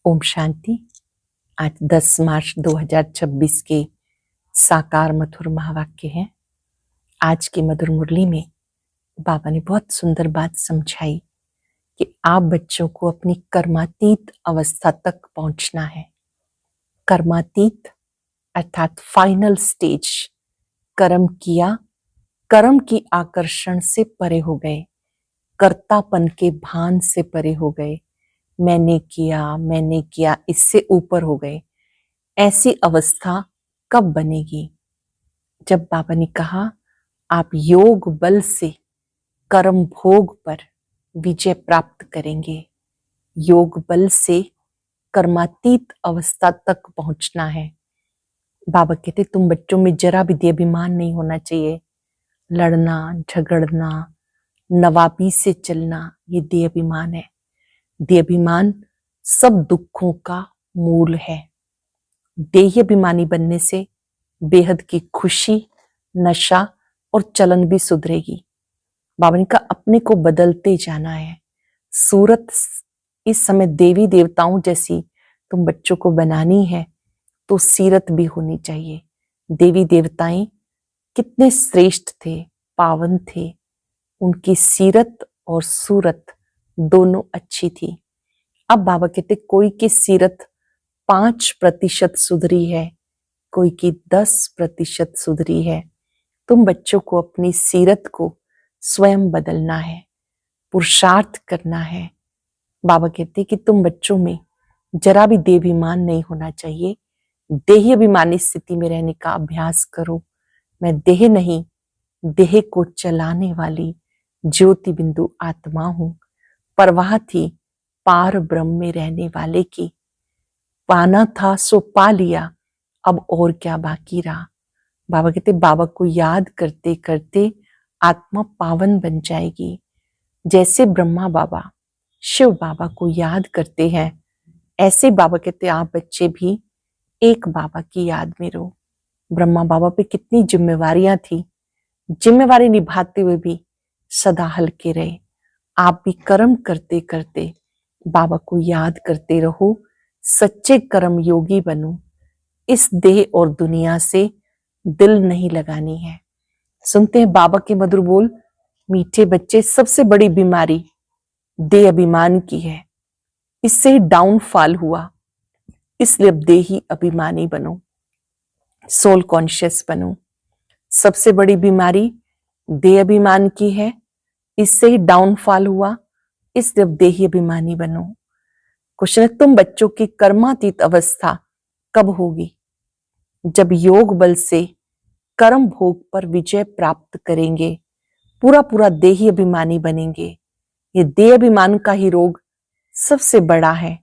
ओम शांति। आज 10 मार्च 2026 के साकार मधुर महावाक्य हैं। आज की मधुर मुरली में बाबा ने बहुत सुंदर बात समझाई कि आप बच्चों को अपनी कर्मातीत अवस्था तक पहुंचना है। कर्मातीत अर्थात फाइनल स्टेज। कर्म किया, कर्म की आकर्षण से परे हो गए, कर्तापन के भान से परे हो गए, मैंने किया इससे ऊपर हो गए। ऐसी अवस्था कब बनेगी? जब बाबा ने कहा आप योग बल से कर्म भोग पर विजय प्राप्त करेंगे। योग बल से कर्मातीत अवस्था तक पहुंचना है। बाबा कहते तुम बच्चों में जरा भी देहाभिमान नहीं होना चाहिए। लड़ना, झगड़ना, नवाबी से चलना, ये देहाभिमान है। देहाभिमान सब दुखों का मूल है। देहाभिमानी बनने से बेहद की खुशी, नशा और चलन भी सुधरेगी। बाबा ने कहा अपने को बदलते जाना है। सूरत इस समय देवी देवताओं जैसी तुम बच्चों को बनानी है तो सीरत भी होनी चाहिए। देवी देवताएं कितने श्रेष्ठ थे, पावन थे। उनकी सीरत और सूरत दोनों अच्छी थी। अब बाबा कहते कोई की सीरत 5% सुधरी है, कोई की 10% सुधरी है। तुम बच्चों को अपनी सीरत को स्वयं बदलना है, पुरुषार्थ करना है। बाबा कहते कि तुम बच्चों में जरा भी देहाभिमान नहीं होना चाहिए। देहाभिमानी स्थिति में रहने का अभ्यास करो। मैं देह नहीं, देह को चलाने वाली ज्योति बिंदु आत्मा हूं। परवाह थी पार ब्रह्म में रहने वाले की। पाना था सो पा लिया, अब और क्या बाकी रहा। बाबा कहते बाबा को याद करते करते आत्मा पावन बन जाएगी। जैसे ब्रह्मा बाबा शिव बाबा को याद करते हैं, ऐसे बाबा कहते आप बच्चे भी एक बाबा की याद में रहो। ब्रह्मा बाबा पे कितनी जिम्मेवारियां थी, जिम्मेवारी निभाते हुए भी सदा हल्के रहे। आप भी कर्म करते करते बाबा को याद करते रहो। सच्चे कर्म योगी बनो। इस देह और दुनिया से दिल नहीं लगानी है। सुनते हैं बाबा के मधुर बोल। मीठे बच्चे, सबसे बड़ी बीमारी देह अभिमान की है। इससे ही डाउनफॉल हुआ। इसलिए अब देही अभिमानी बनो, सोल कॉन्शियस बनो। सबसे बड़ी बीमारी देह अभिमान की है, इससे ही डाउनफॉल हुआ। इसलिए अब देही अभिमानी बनो। क्वेश्चन है तुम बच्चों की कर्मातीत अवस्था कब होगी? जब योग बल से कर्म भोग पर विजय प्राप्त करेंगे, पूरा पूरा देही अभिमानी बनेंगे। ये देह अभिमान का ही रोग सबसे बड़ा है।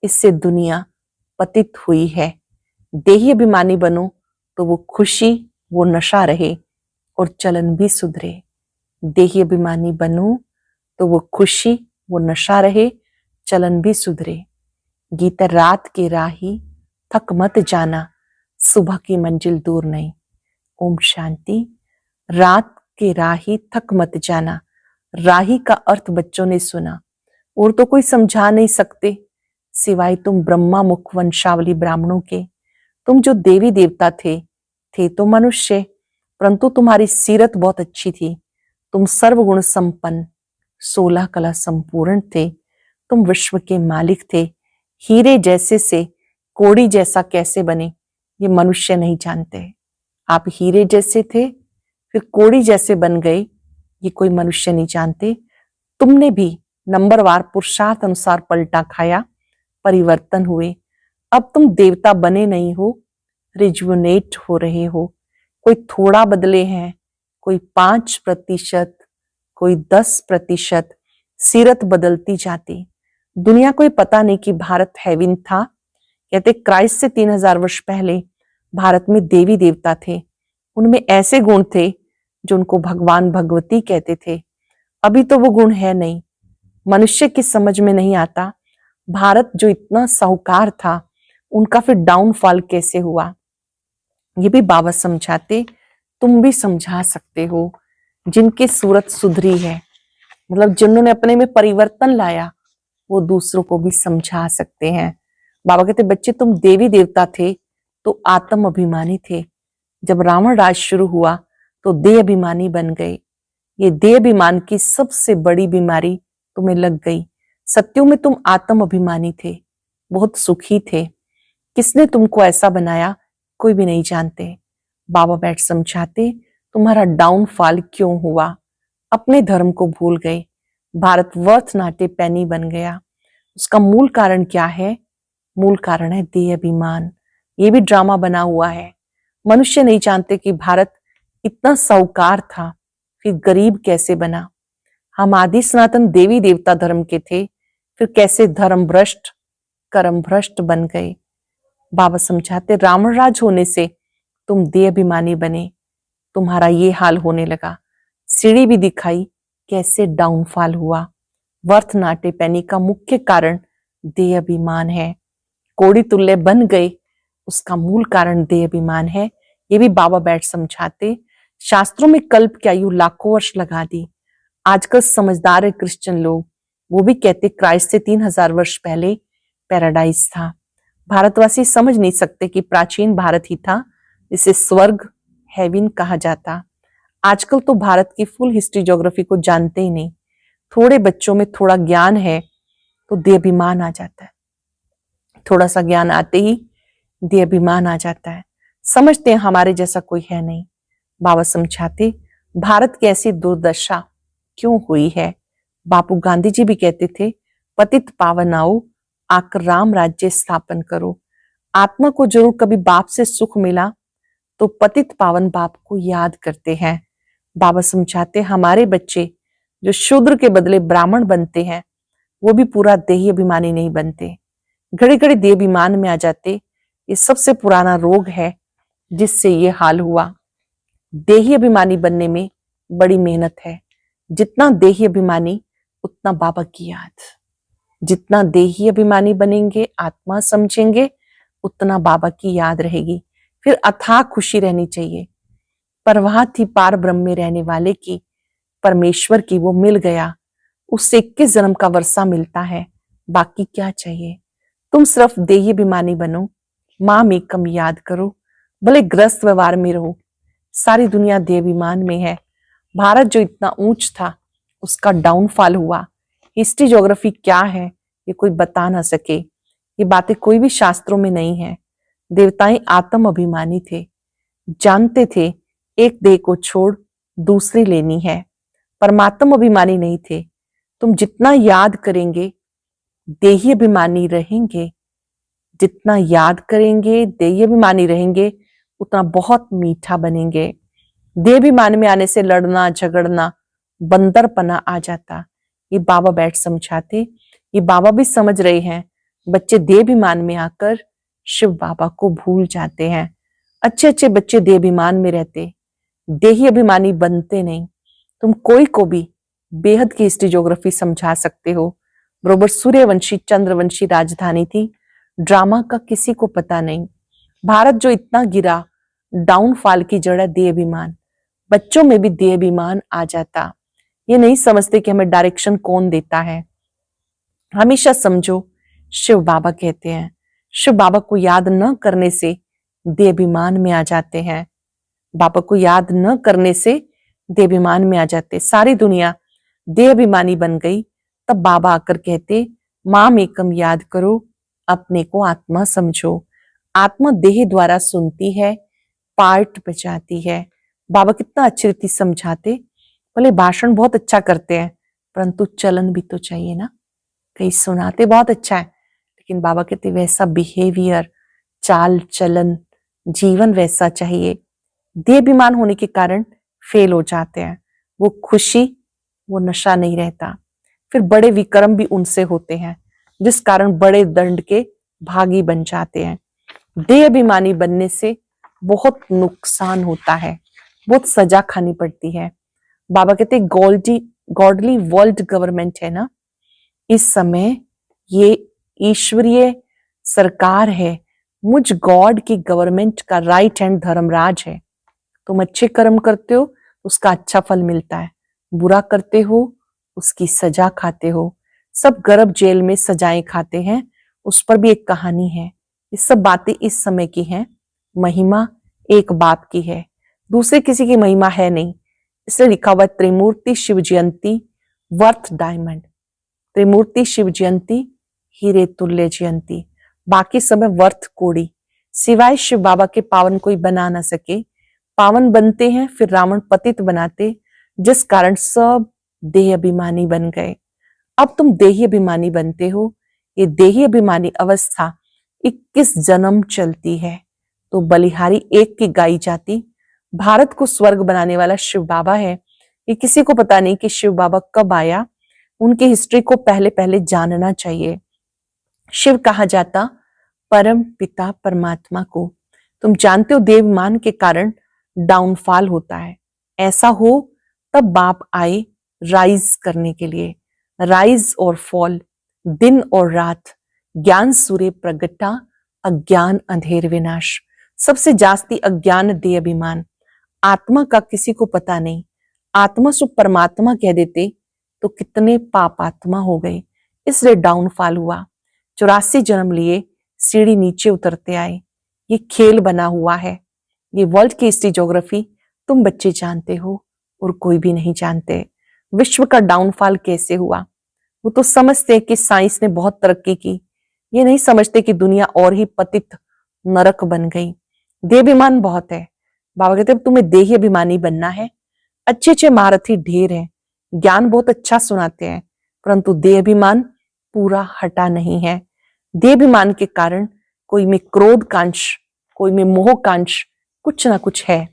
इससे दुनिया पतित हुई है। देही अभिमानी बनो तो वो खुशी, वो नशा रहे और चलन भी सुधरे। देही अभिमानी बनो तो वो खुशी, वो नशा रहे, चलन भी सुधरे। गीता रात के राही थक मत जाना, सुबह की मंजिल दूर नहीं। ओम शांति। रात के राही थक मत जाना। राही का अर्थ बच्चों ने सुना और तो कोई समझा नहीं सकते सिवाय तुम ब्रह्मा मुख वंशावली ब्राह्मणों के। तुम जो देवी देवता थे तो मनुष्य, परंतु तुम्हारी सीरत बहुत अच्छी थी। तुम सर्वगुण संपन्न, 16 कला संपूर्ण थे। तुम विश्व के मालिक थे। हीरे जैसे से कोड़ी जैसा कैसे बने ये मनुष्य नहीं जानते। आप हीरे जैसे थे फिर कोड़ी जैसे बन गए, ये कोई मनुष्य नहीं जानते। तुमने भी नंबरवार पुरुषार्थ अनुसार पलटा खाया, परिवर्तन हुए। अब तुम देवता बने नहीं हो, रिजुनेट हो रहे हो। कोई थोड़ा बदले हैं, कोई 5%, कोई 10%। सीरत बदलती जाती। दुनिया को पता नहीं कि भारत हेवन था। कहते क्राइस्ट से 3000 वर्ष पहले भारत में देवी देवता थे। उनमें ऐसे गुण थे जो उनको भगवान भगवती कहते थे। अभी तो वो गुण है नहीं। मनुष्य की समझ में नहीं आता भारत जो इतना साहूकार था उनका फिर डाउनफॉल कैसे हुआ। ये भी बाबा समझाते, तुम भी समझा सकते हो। जिनकी सूरत सुधरी है, मतलब जिन्होंने अपने में परिवर्तन लाया, वो दूसरों को भी समझा सकते हैं। बाबा कहते बच्चे तुम देवी देवता थे तो आत्म अभिमानी थे, जब रावण राज शुरू हुआ तो देह अभिमानी बन गए। ये देह अभिमान की सबसे बड़ी बीमारी तुम्हें लग गई। सत्यों में तुम आत्म अभिमानी थे, बहुत सुखी थे। किसने तुमको ऐसा बनाया कोई भी नहीं जानते। बाबा बैठ समझाते तुम्हारा डाउनफॉल क्यों हुआ। अपने धर्म को भूल गए, भारत वर्थ नाटे पैनी बन गया। उसका मूल कारण क्या है? मूल कारण है देह अभिमान। ये भी ड्रामा बना हुआ है। मनुष्य नहीं जानते कि भारत इतना साहूकार था फिर गरीब कैसे बना। हम आदि सनातन देवी देवता धर्म के थे, फिर कैसे धर्म भ्रष्ट कर्म भ्रष्ट बन गए। बाबा समझाते रावण राज होने से तुम देह अभिमानी बने, तुम्हारा ये हाल होने लगा। सीढ़ी भी दिखाई कैसे डाउनफॉल हुआ। वर्थ नाटे पैनी का मुख्य कारण देह अभिमान है। कोड़ी तुल्य बन गए, उसका मूल कारण देह अभिमान है। ये भी बाबा बैठ समझाते। शास्त्रों में कल्प की आयु लाखों वर्ष लगा दी। आजकल समझदार है क्रिश्चियन लोग, वो भी कहते क्राइस्ट से 3000 वर्ष पहले पैराडाइज था। भारतवासी समझ नहीं सकते कि प्राचीन भारत ही था जिसे स्वर्ग हेवन कहा जाता। आजकल तो भारत की फुल हिस्ट्री ज्योग्राफी को जानते ही नहीं। थोड़े बच्चों में थोड़ा ज्ञान है तो देहाभिमान आ जाता है। थोड़ा सा ज्ञान आते ही देहाभिमान आ जाता है। समझते हैं हमारे जैसा कोई है नहीं। बाबा समझाते भारत की ऐसी दुर्दशा क्यों हुई है। बापू गांधी जी भी कहते थे पतित पावन आओ, आकर राम राज्य स्थापन करो। आत्मा को जरूर कभी बाप से सुख मिला तो पतित पावन बाप को याद करते हैं। बाबा समझाते हमारे बच्चे जो शूद्र के बदले ब्राह्मण बनते हैं वो भी पूरा देही अभिमानी नहीं बनते, घड़ी घड़ी देह अभिमान में आ जाते। ये सबसे पुराना रोग है जिससे ये हाल हुआ। देही अभिमानी बनने में बड़ी मेहनत है। जितना देही अभिमानी उतना बाबा की याद। जितना देही अभिमानी बनेंगे, आत्मा समझेंगे, उतना बाबा की याद रहेगी। फिर अथाह खुशी रहनी चाहिए। परवाह थी पार ब्रह्म में रहने वाले की, परमेश्वर की, वो मिल गया। उससे 21 जन्म का वर्षा मिलता है। बाकी क्या चाहिए। तुम सिर्फ देही अभिमानी बनो, मां में कम याद करो, भले ग्रस्त व्यवहार में रहो। सारी दुनिया देह अभिमान में है। भारत जो इतना ऊंच था उसका डाउनफॉल हुआ। हिस्ट्री ज्योग्राफी क्या है ये कोई बता ना सके। ये बातें कोई भी शास्त्रों में नहीं है। देवताएं आत्म अभिमानी थे, जानते थे एक देह को छोड़ दूसरी लेनी है। परमात्म अभिमानी नहीं थे। तुम जितना याद करेंगे देही अभिमानी रहेंगे, जितना याद करेंगे देही अभिमानी रहेंगे, उतना बहुत मीठा बनेंगे। देह अभिमान में आने से लड़ना झगड़ना बंदरपना आ जाता। ये बाबा बैठ समझाते। ये बाबा भी समझ रहे हैं बच्चे देह अभिमान में आकर शिव बाबा को भूल जाते हैं। अच्छे अच्छे बच्चे देह अभिमान में रहते, देही अभिमानी बनते नहीं। तुम कोई को भी बेहद की हिस्ट्री ज्योग्राफी समझा सकते हो। बरोबर सूर्यवंशी चंद्रवंशी राजधानी थी। ड्रामा का किसी को पता नहीं। भारत जो इतना गिरा, डाउनफॉल की जड़ है देह अभिमान। बच्चों में भी देह अभिमान आ जाता। ये नहीं समझते कि हमें डायरेक्शन कौन देता है। हमेशा समझो शिव बाबा कहते हैं। शिव बाबा को याद न करने से देह अभिमान में आ जाते हैं। बाबा को याद न करने से देह अभिमान में आ जाते। सारी दुनिया देह अभिमानी बन गई। तब बाबा आकर कहते माम एकम याद करो, अपने को आत्मा समझो। आत्मा देह द्वारा सुनती है, पार्ट बजाती है। बाबा कितना अच्छी रीति समझाते। भले भाषण बहुत अच्छा करते हैं परंतु चलन भी तो चाहिए ना। कहीं सुनाते बहुत अच्छा है लेकिन बाबा कहते वैसा बिहेवियर, चाल चलन, जीवन वैसा चाहिए। देह अभिमान होने के कारण फेल हो जाते हैं। वो खुशी, वो नशा नहीं रहता। फिर बड़े विक्रम भी उनसे होते हैं जिस कारण बड़े दंड के भागी बन जाते हैं। देह अभिमानी बनने से बहुत नुकसान होता है, बहुत सजा खानी पड़ती है। बाबा कहते गॉडली वर्ल्ड गवर्नमेंट है ना, इस समय ये ईश्वरीय सरकार है। मुझ गॉड की गवर्नमेंट का राइट हैंड धर्मराज है। तुम अच्छे कर्म करते हो उसका अच्छा फल मिलता है, बुरा करते हो उसकी सजा खाते हो। सब गर्भ जेल में सजाएं खाते हैं, उस पर भी एक कहानी है। ये सब बातें इस समय की हैं। महिमा एक बाप की है, दूसरे किसी की महिमा है नहीं। इसलिए लिखा हुआ त्रिमूर्ति शिव जयंती वर्थ डायमंड। त्रिमूर्ति शिव जयंती हीरे तुल्य जयंती, बाकी समय वर्थ कोड़ी। सिवाय शिव बाबा के पावन कोई बना ना सके। पावन बनते हैं फिर रावण पतित बनाते, जिस कारण सब देह अभिमानी बन गए। अब तुम देही अभिमानी बनते हो। ये देही अभिमानी अवस्था 21 जन्म चलती है। तो बलिहारी एक की गाई जाती। भारत को स्वर्ग बनाने वाला शिव बाबा है। ये किसी को पता नहीं कि शिव बाबा कब आया। उनकी हिस्ट्री को पहले पहले जानना चाहिए। शिव कहा जाता परम पिता परमात्मा को। तुम जानते हो देवमान के कारण डाउनफॉल होता है। ऐसा हो तब बाप आए राइज करने के लिए। राइज और फॉल, दिन और रात, ज्ञान सूर्य प्रगटा, अज्ञान अंधेर विनाश। सबसे जास्ती अज्ञान देह अभिमान। आत्मा का किसी को पता नहीं। आत्मा सो परमात्मा कह देते तो कितने पाप आत्मा हो गए। इसलिए डाउनफॉल हुआ। 84 जन्म लिए, सीढ़ी नीचे उतरते आए। ये खेल बना हुआ है। ये वर्ल्ड की हिस्ट्री ज्योग्राफी तुम बच्चे जानते हो और कोई भी नहीं जानते। विश्व का डाउनफॉल कैसे हुआ? वो तो समझते कि साइंस ने बहुत तरक्की की। ये नहीं समझते कि दुनिया और ही पतित नरक बन गई। देहाभिमान बहुत है। बाबा कहते हैं तुम्हें देही अभिमानी बनना है। अच्छे अच्छे महारथी ढेर हैं, ज्ञान बहुत अच्छा सुनाते हैं, परंतु देह अभिमान पूरा हटा नहीं है। देह अभिमान के कारण कोई में क्रोध कांश, कोई में मोह कांश, कुछ ना कुछ है।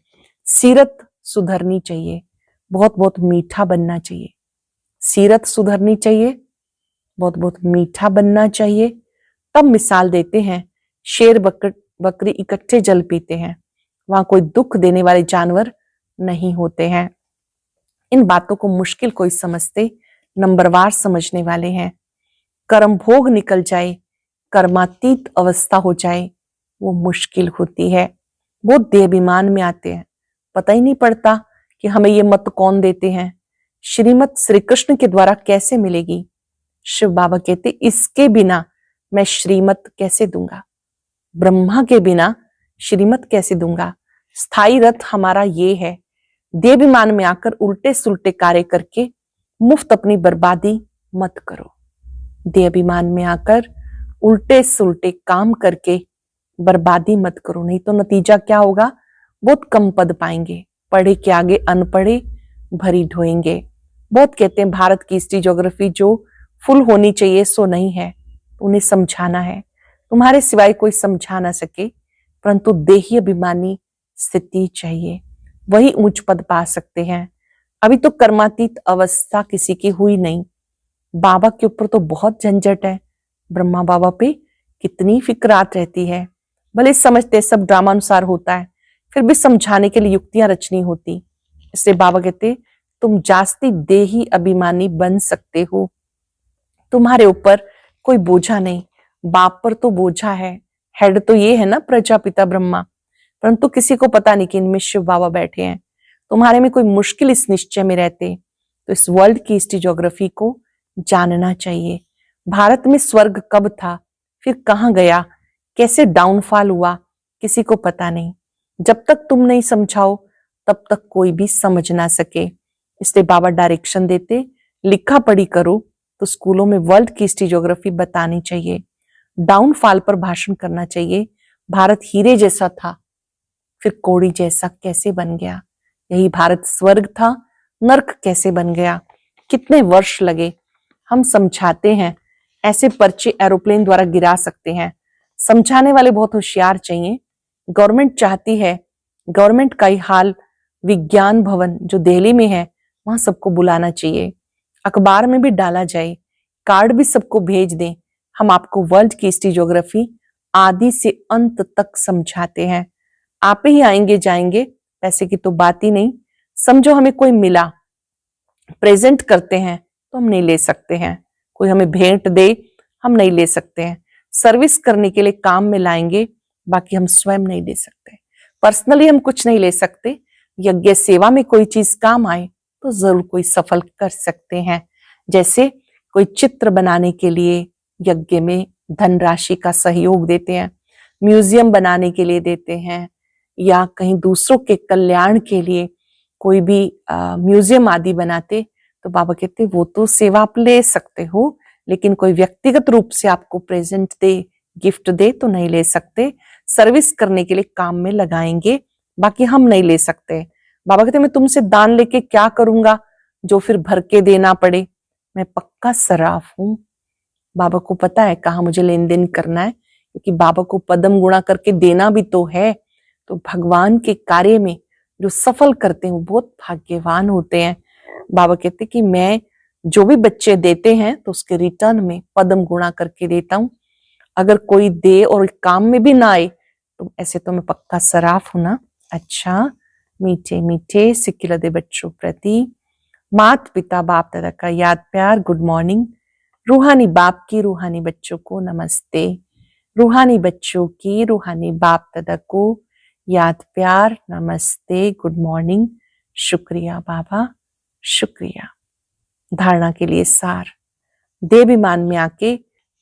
सीरत सुधरनी चाहिए, बहुत बहुत मीठा बनना चाहिए। सीरत सुधरनी चाहिए, बहुत बहुत मीठा बनना चाहिए। तब मिसाल देते हैं, शेर बकरी इकट्ठे जल पीते हैं, वहां कोई दुख देने वाले जानवर नहीं होते हैं। इन बातों को मुश्किल कोई समझते, नंबरवार समझने वाले हैं। कर्म भोग निकल जाए, कर्मातीत अवस्था हो जाए, वो मुश्किल होती है। वो देहाभिमान में आते हैं, पता ही नहीं पड़ता कि हमें ये मत कौन देते हैं। श्रीमत श्री कृष्ण के द्वारा कैसे मिलेगी? शिव बाबा कहते इसके बिना मैं श्रीमत कैसे दूंगा? ब्रह्मा के बिना श्रीमत कैसे दूंगा? स्थायी रथ हमारा ये है। देहाभिमान में आकर उल्टे सुलटे कार्य करके मुफ्त अपनी बर्बादी मत करो। देहाभिमान में आकर उल्टे सुलटे काम करके बर्बादी मत करो, नहीं तो नतीजा क्या होगा? बहुत कम पद पाएंगे। पढ़े के आगे अनपढ़े भरी ढोएंगे। बहुत कहते हैं भारत की हिस्ट्री ज्योग्राफी जो फुल होनी चाहिए सो नहीं है, उन्हें समझाना है। तुम्हारे सिवाय कोई समझा ना सके, परंतु देही अभिमानी स्थिति चाहिए, वही ऊंच पद पा सकते हैं। अभी तो कर्मातीत अवस्था किसी की हुई नहीं। बाबा के ऊपर तो बहुत झंझट है। ब्रह्मा बाबा पे कितनी फिक्रात रहती है। भले समझते सब ड्रामा अनुसार होता है, फिर भी समझाने के लिए युक्तियां रचनी होती। इसलिए बाबा कहते तुम जास्ती देही अभिमानी बन सकते हो। तुम्हारे ऊपर कोई बोझा नहीं। बाप पर तो बोझा है। हेड तो ये है ना प्रजापिता ब्रह्मा, परंतु किसी को पता नहीं कि इनमें शिव बाबा बैठे हैं। तुम्हारे में कोई मुश्किल इस निश्चय में रहते तो इस वर्ल्ड की हिस्ट्री ज्योग्राफी को जानना चाहिए। भारत में स्वर्ग कब था, फिर कहां गया, कैसे डाउनफॉल हुआ, किसी को पता नहीं। जब तक तुम नहीं समझाओ तब तक कोई भी समझ ना सके। इसलिए बाबा डायरेक्शन देते, लिखा पढ़ी करो। तो स्कूलों में वर्ल्ड की हिस्ट्री ज्योग्राफी बतानी चाहिए। डाउनफॉल पर भाषण करना चाहिए। भारत हीरे जैसा था, फिर कोड़ी जैसा कैसे बन गया? यही भारत स्वर्ग था, नर्क कैसे बन गया? कितने वर्ष लगे? हम समझाते हैं, ऐसे पर्चे एरोप्लेन द्वारा गिरा सकते हैं। समझाने वाले बहुत होशियार चाहिए। गवर्नमेंट चाहती है, गवर्नमेंट का ही हाल विज्ञान भवन जो दिल्ली में है वहां सबको बुलाना चाहिए। अखबार में भी डाला जाए, कार्ड भी सबको भेज दें। हम आपको वर्ल्ड की हिस्ट्री ज्योग्राफी आदि से अंत तक समझाते हैं। आप ही आएंगे जाएंगे, पैसे की तो बात ही नहीं। समझो हमें कोई मिला, प्रेजेंट करते हैं तो हम नहीं ले सकते हैं। कोई हमें भेंट दे, हम नहीं ले सकते हैं। सर्विस करने के लिए काम में लाएंगे, बाकी हम स्वयं नहीं ले सकते। पर्सनली हम कुछ नहीं ले सकते। यज्ञ सेवा में कोई चीज काम आए तो जरूर कोई सफल कर सकते हैं। जैसे कोई चित्र बनाने के लिए यज्ञ में धनराशि का सहयोग देते हैं, म्यूजियम बनाने के लिए देते हैं, या कहीं दूसरों के कल्याण के लिए कोई भी म्यूजियम आदि बनाते, तो बाबा कहते वो तो सेवा आप ले सकते हो, लेकिन कोई व्यक्तिगत रूप से आपको प्रेजेंट दे, गिफ्ट दे तो नहीं ले सकते। सर्विस करने के लिए काम में लगाएंगे, बाकी हम नहीं ले सकते। बाबा कहते मैं तुमसे दान लेके क्या करूंगा जो फिर भर के देना पड़े। मैं पक्का सराफ हूं, बाबा को पता है कहाँ मुझे लेन देन करना है, क्योंकि बाबा को पदम गुणा करके देना भी तो है। तो भगवान के कार्य में जो सफल करते हैं वो बहुत भाग्यवान होते हैं। बाबा कहते कि मैं जो भी बच्चे देते हैं तो उसके रिटर्न में पदम गुणा करके देता हूं। अगर कोई दे और काम में भी ना आए तो ऐसे तो मैं पक्का सराफ हूं ना। अच्छा, मीठे मीठे सिक्किलदे बच्चों प्रति माता पिता बाप दादा का याद प्यार गुड मॉर्निंग। रूहानी बाप की रूहानी बच्चों को नमस्ते। रूहानी बच्चों की रूहानी बाप दादा को याद प्यार नमस्ते गुड मॉर्निंग। शुक्रिया बाबा, शुक्रिया। धारणा के लिए सार, देहाभिमान में आके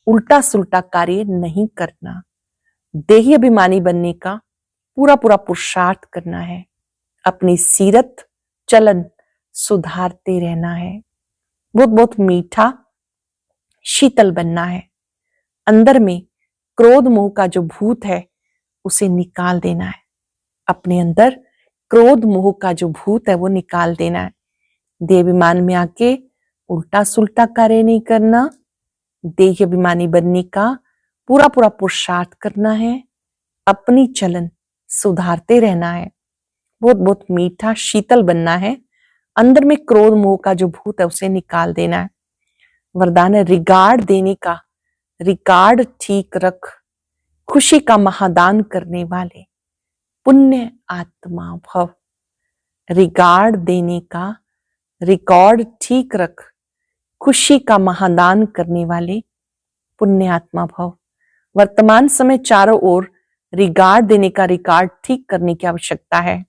उल्टा सुल्टा कार्य नहीं करना, देही अभिमानी बनने का पूरा पूरा पुरुषार्थ करना है, अपनी सीरत चलन सुधारते रहना है, बहुत बहुत मीठा शीतल बनना है, अंदर में क्रोध मोह का जो भूत है उसे निकाल देना है, अपने अंदर क्रोध मोह का जो भूत है वो निकाल देना है। देहाभिमान में आके उल्टा सुल्टा कार्य नहीं करना, देह अभिमानी बनने का पूरा पूरा पुरुषार्थ करना है, अपनी चलन सुधारते रहना है, बहुत बहुत मीठा शीतल बनना है, अंदर में क्रोध मोह का जो भूत है उसे निकाल देना है। वरदान है रिगार्ड देने का, रिकॉर्ड ठीक रख, खुशी का महादान करने वाले पुण्य आत्मा भव। रिगार्ड देने का, रिकॉर्ड ठीक रख, खुशी का महादान करने वाले पुण्य आत्मा भव। वर्तमान समय चारों ओर रिगार्ड देने का रिकॉर्ड ठीक करने की आवश्यकता है।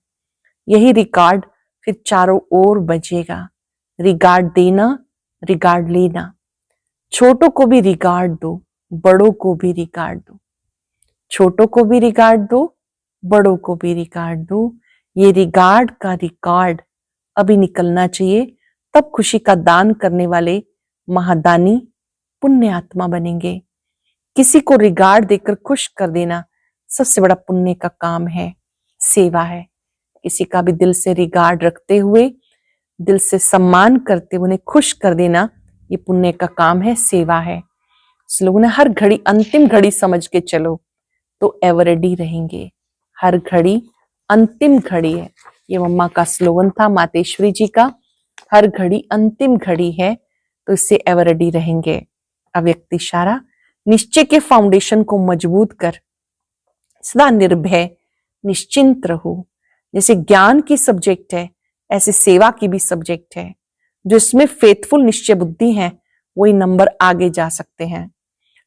यही रिकॉर्ड फिर चारों ओर बजेगा। रिगार्ड देना, रिगार्ड लेना। छोटों को भी रिगार्ड दो, बड़ों को भी रिगार्ड दो। छोटों को भी रिगार्ड दो, बड़ों को भी रिगार्ड दो। ये रिगार्ड का रिकॉर्ड अभी निकलना चाहिए, तब खुशी का दान करने वाले महादानी पुण्य आत्मा बनेंगे। किसी को रिगार्ड देकर खुश कर देना सबसे बड़ा पुण्य का काम है, सेवा है। किसी का भी दिल से रिगार्ड रखते हुए, दिल से सम्मान करते हुए उन्हें खुश कर देना, ये पुण्य का काम है, सेवा है। इस लोगों ने हर घड़ी अंतिम घड़ी समझ के चलो तो एवर रेडी रहेंगे। हर घड़ी अंतिम घड़ी है, ये मम्मा का स्लोगन था मातेश्वरी जी का, हर घड़ी अंतिम घड़ी है, तो इससे एवर रेडी रहेंगे। अव्यक्त इशारा, निश्चय के फाउंडेशन को मजबूत कर, सदा निर्भय निश्चिंत रहो। जैसे ज्ञान की सब्जेक्ट है ऐसे सेवा की भी सब्जेक्ट है। जो इसमें फेथफुल निश्चय बुद्धि है वही नंबर आगे जा सकते हैं।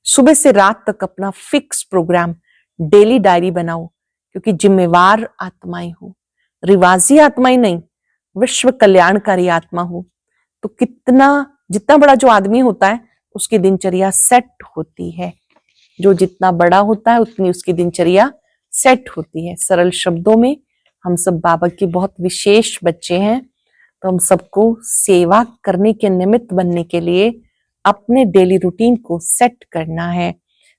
सुबह से रात तक अपना फिक्स प्रोग्राम डेली डायरी बनाओ, क्योंकि जिम्मेवार आत्माएं हो, रिवाजी आत्माएं नहीं, विश्व कल्याणकारी आत्मा हो। तो जितना बड़ा जो आदमी होता है उसकी दिनचर्या सेट होती है। जो जितना बड़ा होता है उतनी उसकी दिनचर्या सेट होती है। सरल शब्दों में हम सब बाबा के बहुत विशेष बच्चे हैं, तो हम सबको सेवा करने के निमित्त बनने के लिए अपने डेली रूटीन को सेट करना है।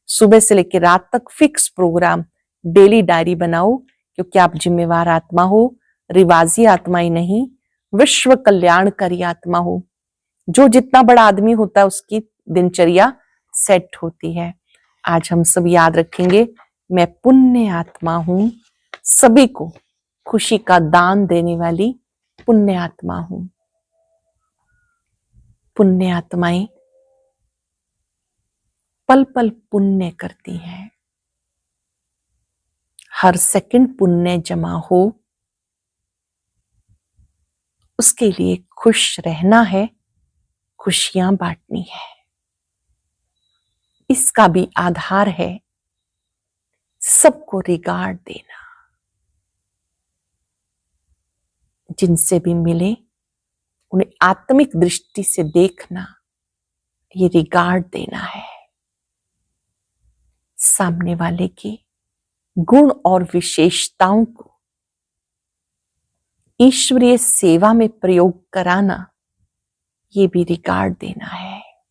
सुबह से लेकर रात तक फिक्स प्रोग्राम डेली डायरी बनाओ, क्योंकि आप जिम्मेवार आत्मा हो, रिवाजी आत्मा ही नहीं, विश्व कल्याणकारी आत्मा हो। जो जितना बड़ा आदमी होता है उसकी दिनचर्या सेट होती है। आज हम सब याद रखेंगे, मैं पुण्य आत्मा हूं, सभी को खुशी का दान देने वाली पुण्य आत्मा हूं। पुण्य आत्माएं पल पल पुण्य करती हैं, हर सेकंड पुण्य जमा हो, उसके लिए खुश रहना है, खुशियां बांटनी है। इसका भी आधार है सबको रिगार्ड देना। जिनसे भी मिले उन्हें आत्मिक दृष्टि से देखना, ये रिगार्ड देना है। सामने वाले के गुण और विशेषताओं को ईश्वरीय सेवा में प्रयोग कराना, ये भी रिगार्ड देना है।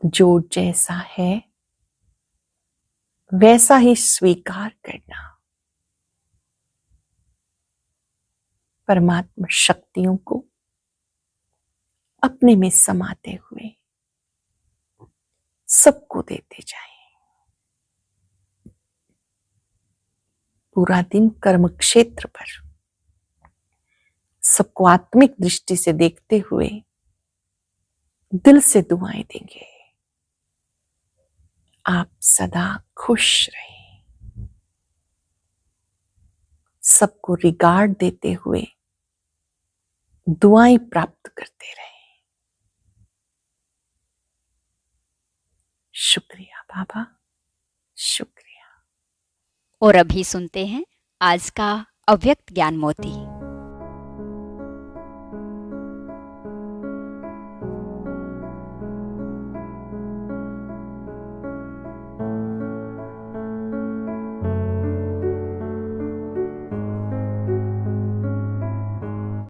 जो जैसा है वैसा ही स्वीकार करना। परमात्मा शक्तियों को अपने में समाते हुए सबको देते जाएं। पूरा दिन कर्म क्षेत्र पर सबको आत्मिक दृष्टि से देखते हुए दिल से दुआएं देंगे। आप सदा खुश रहें। सबको रिगार्ड देते हुए दुआएं प्राप्त करते रहें। शुक्रिया बाबा, शुक्रिया। और अभी सुनते हैं आज का अव्यक्त ज्ञान मोती।